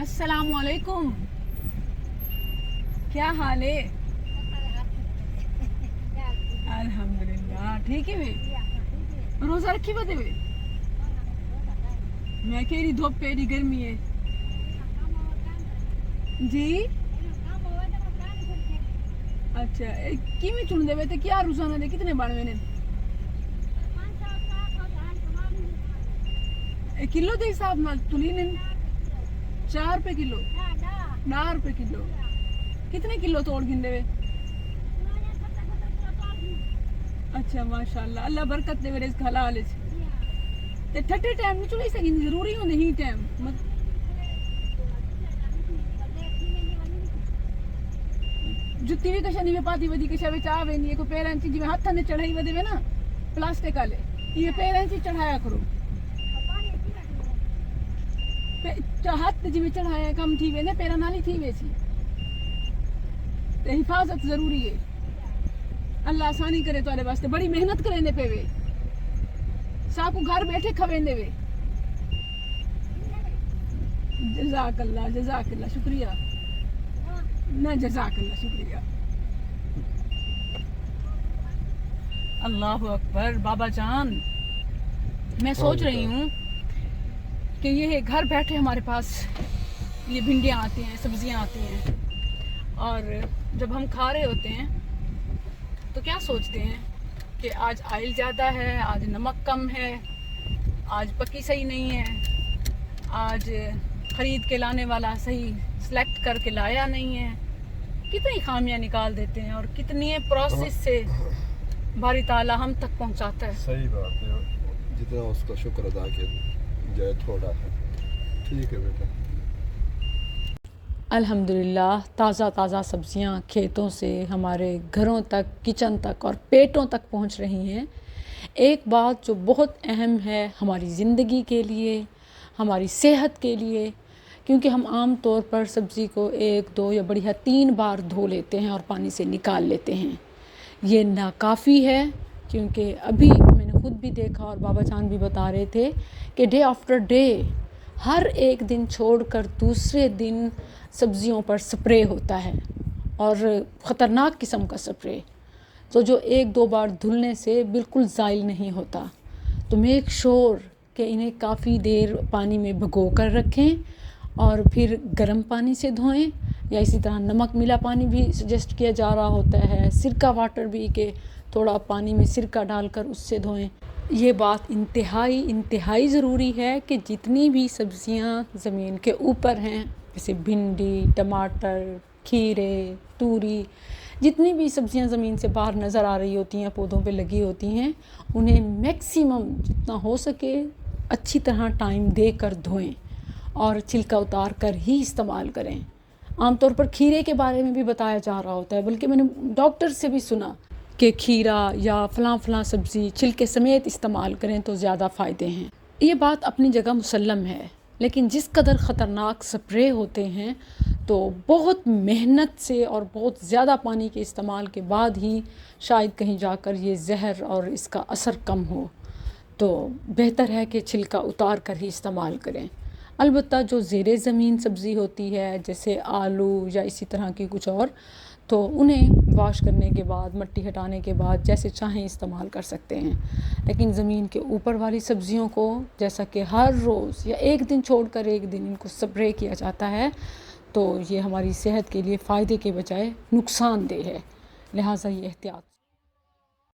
अस्सलाम वालेकुम, क्या हाल है? अल्हम्दुलिल्लाह ठीक है वे। रोजा रखी बदे वे मैं केरी धोप पेरी गर्मी है जी। अच्छा किवें चुन देवे ते क्या रोजाना दे कितने बनवे ने? किलो के हिसाब नाल तुली ने 4 रुपए किलो 10 रुपए किलो कितने किलो तोड़ गिंदे वे? अच्छा माशाल्लाह अल्लाह बरकत दे रिज़्क हलाल च ते ठट्टे टाइम नु चुली सकी जरूरी होंदे ही टाइम जुत्ती भी कशा नहीं पाती वदी कशा विच आवे नहीं को पैरां च जिवें हत्थां ने चढ़ाई वदे वे ना प्लास्टिक वाले ये पैरां च चढ़ाया करो हाथ जिवें चढ़ाया कम थी वे ने पैरां नाल ही थी वे सी ते हिफाजत जरूरी है। अल्लाह आसानी करे तुम्हारे वास्ते बड़ी मेहनत करेंदे पे वे साकू घर बैठे खवेंदे वे। जज़ाकल्लाह शुक्रिया ना जज़ाकल्लाह शुक्रिया। अल्लाह अकबर बाबा जान मैं सोच रही हूँ कि ये घर बैठे हमारे पास ये भिंडियाँ आती हैं सब्जियाँ आती हैं और जब हम खा रहे होते हैं तो क्या सोचते हैं कि आज ऑयल ज़्यादा है, आज नमक कम है, आज पकी सही नहीं है, आज ख़रीद के लाने वाला सही सेलेक्ट करके लाया नहीं है। कितनी खामियां निकाल देते हैं और कितनी प्रोसेस से बारी ताला हम तक पहुंचाता है। सही बात है, जितना उसका शुक्र अदा किया जाए थोड़ा है। ठीक है बेटा। अल्हम्दुलिल्लाह ताज़ा सब्जियां खेतों से हमारे घरों तक किचन तक और पेटों तक पहुंच रही हैं। एक बात जो बहुत अहम है हमारी ज़िंदगी के लिए, हमारी सेहत के लिए, क्योंकि हम आम तौर पर सब्ज़ी को 1 2 या बढ़िया 3 बार धो लेते हैं और पानी से निकाल लेते हैं। ये नाकाफ़ी है क्योंकि अभी मैंने खुद भी देखा और बाबा जान भी बता रहे थे कि डे आफ्टर डे हर एक दिन छोड़कर दूसरे दिन सब्जियों पर स्प्रे होता है और ख़तरनाक किस्म का स्प्रे तो जो 1 2 बार धुलने से बिल्कुल ज़ाइल नहीं होता। तो मेक श्योर कि इन्हें काफ़ी देर पानी में भिगो कर रखें और फिर गर्म पानी से धोएं या इसी तरह नमक मिला पानी भी सजेस्ट किया जा रहा होता है, सिरका वाटर भी कि थोड़ा पानी में सिरका डालकर उससे धोएं। ये बात इंतहाई ज़रूरी है कि जितनी भी सब्ज़ियां ज़मीन के ऊपर हैं जैसे भिंडी, टमाटर, खीरे, तूरी, जितनी भी सब्ज़ियां ज़मीन से बाहर नज़र आ रही होती हैं, पौधों पे लगी होती हैं, उन्हें मैक्सिमम जितना हो सके अच्छी तरह टाइम देकर धोएं और छिलका उतार कर ही इस्तेमाल करें। आमतौर पर खीरे के बारे में भी बताया जा रहा होता है, बल्कि मैंने डॉक्टर से भी सुना कि खीरा या फलां सब्ज़ी छिलके समेत इस्तेमाल करें तो ज़्यादा फ़ायदे हैं। ये बात अपनी जगह मुसल्लम है, लेकिन जिस कदर ख़तरनाक स्प्रे होते हैं तो बहुत मेहनत से और बहुत ज़्यादा पानी के इस्तेमाल के बाद ही शायद कहीं जाकर ये जहर और इसका असर कम हो। तो बेहतर है कि छिलका उतार कर ही इस्तेमाल करें। अलबत्ता जो ज़ेरे ज़मीन सब्ज़ी होती है जैसे आलू या इसी तरह की कुछ और, तो उन्हें वॉश करने के बाद मट्टी हटाने के बाद जैसे चाहें इस्तेमाल कर सकते हैं। लेकिन ज़मीन के ऊपर वाली सब्ज़ियों को जैसा कि हर रोज़ या एक दिन छोड़कर एक दिन इनको स्प्रे किया जाता है तो ये हमारी सेहत के लिए फ़ायदे के बजाय नुकसानदेह है, लिहाजा ये एहतियात